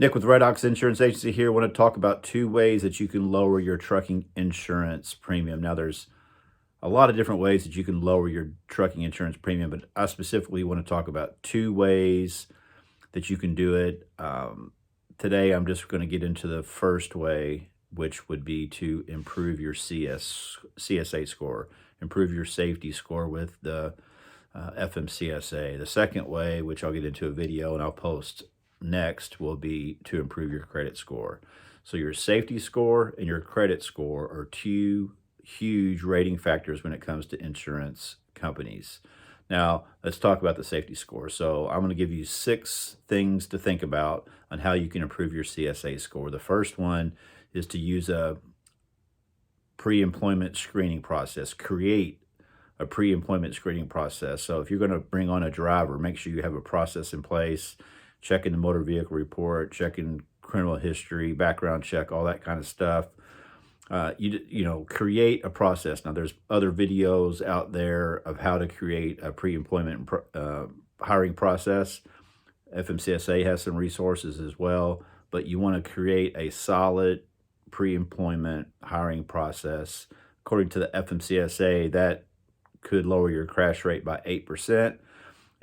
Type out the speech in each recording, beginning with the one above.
Nick with Red Ox Insurance Agency here. I want to talk about two ways that you can lower your trucking insurance premium. Now, there's a lot of different ways that you can lower your trucking insurance premium, but I specifically want to talk about two ways that you can do it. Today, I'm just going to get into the first way, which would be to improve your CSA score, improve your safety score with the FMCSA. The second way, which I'll get into a video and I'll post next, will be to improve your credit score. So your safety score and your credit score are two huge rating factors when it comes to insurance companies. Now, let's talk about the safety score. So I'm going to give you 6 things to think about on how you can improve your CSA score. The first one is to use a pre-employment screening process. Create a pre-employment screening process. So if you're going to bring on a driver, make sure you have a process in place, checking the motor vehicle report, checking criminal history, background check, all that kind of stuff. Create a process. Now, there's other videos out there of how to create a pre-employment hiring process. FMCSA has some resources as well, but you want to create a solid pre-employment hiring process. According to the FMCSA, that could lower your crash rate by 8%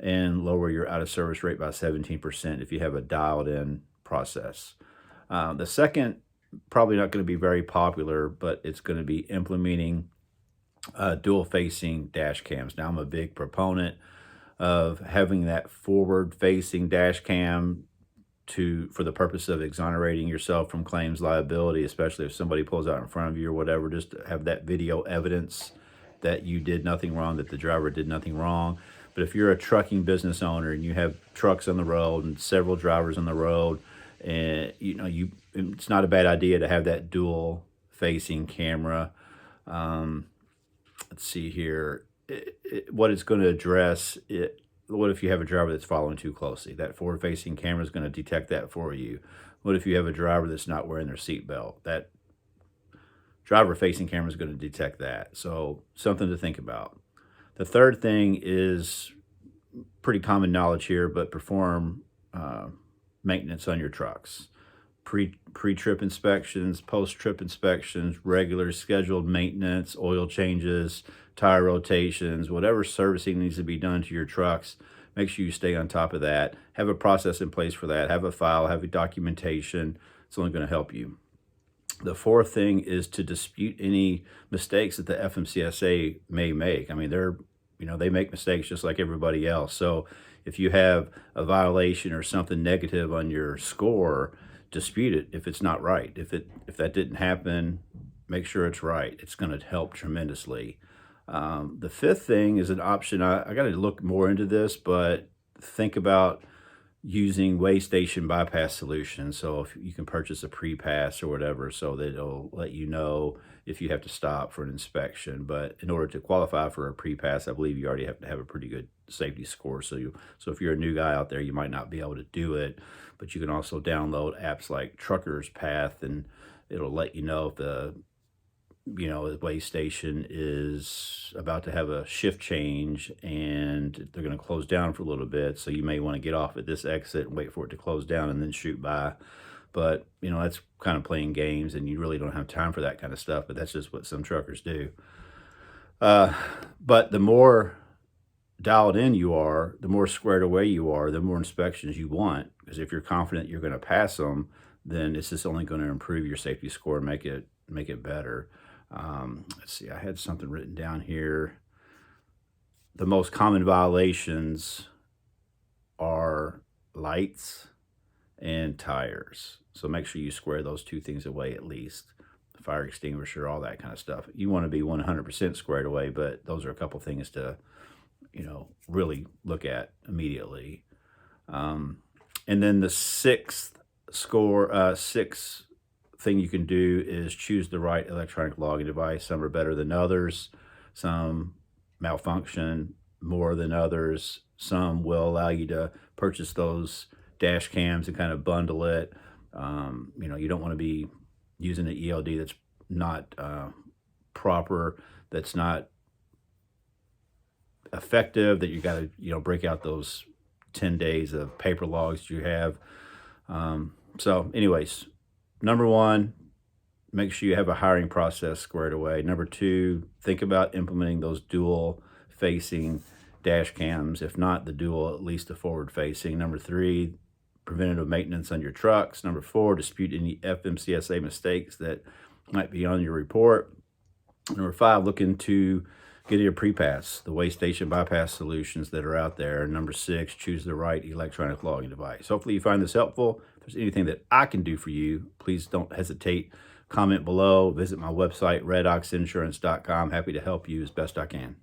and lower your out-of-service rate by 17% if you have a dialed-in process. The second, probably not going to be very popular, but it's going to be implementing dual-facing dash cams. Now, I'm a big proponent of having that forward-facing dash cam for the purpose of exonerating yourself from claims liability, especially if somebody pulls out in front of you or whatever, just to have that video evidence that you did nothing wrong, that the driver did nothing wrong. But if you're a trucking business owner and you have trucks on the road and several drivers on the road, and it's not a bad idea to have that dual facing camera. Let's see here. What it's going to address, what if you have a driver that's following too closely? That forward facing camera is going to detect that for you. What if you have a driver that's not wearing their seatbelt? That driver facing camera is going to detect that. So something to think about. The third thing is pretty common knowledge here, but perform maintenance on your trucks. Pre-trip inspections, post-trip inspections, regular scheduled maintenance, oil changes, tire rotations, whatever servicing needs to be done to your trucks. Make sure you stay on top of that. Have a process in place for that. Have a file, have a documentation. It's only going to help you. The fourth thing is to dispute any mistakes that the FMCSA may make. I mean, they make mistakes just like everybody else. So if you have a violation or something negative on your score, dispute it if it's not right. If that didn't happen, make sure it's right. It's going to help tremendously. The fifth thing is an option. I got to look more into this, but think about using way station bypass solutions. So if you can purchase a pre-pass or whatever, so that it'll let you know if you have to stop for an inspection. But in order to qualify for a pre-pass, I believe you already have to have a pretty good safety score. So if you're a new guy out there, you might not be able to do it, but you can also download apps like Trucker's Path, and it'll let you know if the way station is about to have a shift change and they're going to close down for a little bit. So you may want to get off at this exit and wait for it to close down and then shoot by. But, that's kind of playing games, and you really don't have time for that kind of stuff, but that's just what some truckers do. But the more dialed in you are, the more squared away you are, the more inspections you want. Because if you're confident you're going to pass them, then it's just only going to improve your safety score and make it better. Let's see, I had something written down here. The most common violations are lights and tires. So make sure you square those two things away at least. The fire extinguisher, all that kind of stuff. You want to be 100% squared away, but those are a couple things to, really look at immediately. And then the sixth thing you can do is choose the right electronic logging device. Some are better than others. Some malfunction more than others. Some will allow you to purchase those dash cams and kind of bundle it. You don't want to be using an ELD that's not proper, that's not effective, that you got to break out those 10 days of paper logs you have. So anyways, number one, make sure you have a hiring process squared away. Number two, think about implementing those dual facing dash cams. If not the dual, at least the forward facing. Number three, preventative maintenance on your trucks. Number four, dispute any FMCSA mistakes that might be on your report. Number five, look into getting a pre-pass, the way station bypass solutions that are out there. And number six, choose the right electronic logging device. Hopefully you find this helpful. If there's anything that I can do for you, please don't hesitate. Comment below. Visit my website, redoxinsurance.com. Happy to help you as best I can.